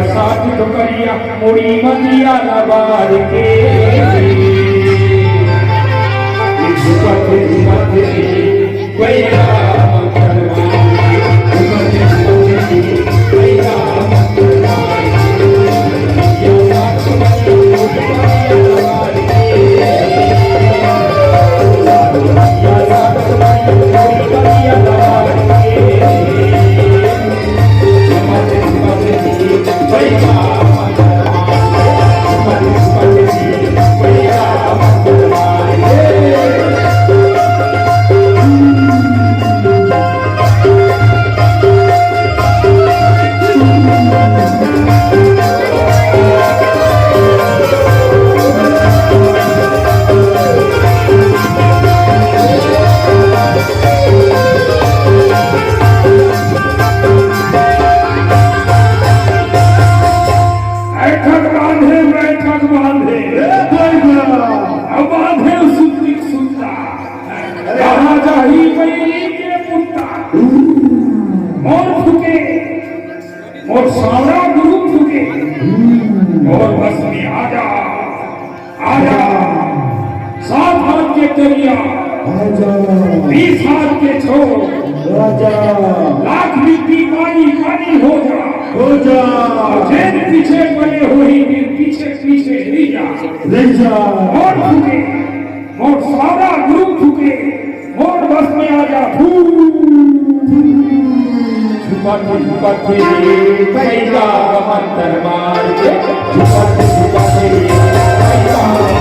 साथ ठोकरिया मुड़ी मंदिया नवार के और सावरा गुरु फूके और बस में आजा आजा 7 हाथ के दरिया 20 हाथ के छोड़ लाख मिट्टी पानी पानी हो जा जेल पीछे पड़े हो ही पीछे पीछे ले जा और फूके और सावरा गुरु फूके और बस में आजा झुपके कैसा मंत्र मार के झुपके कैसा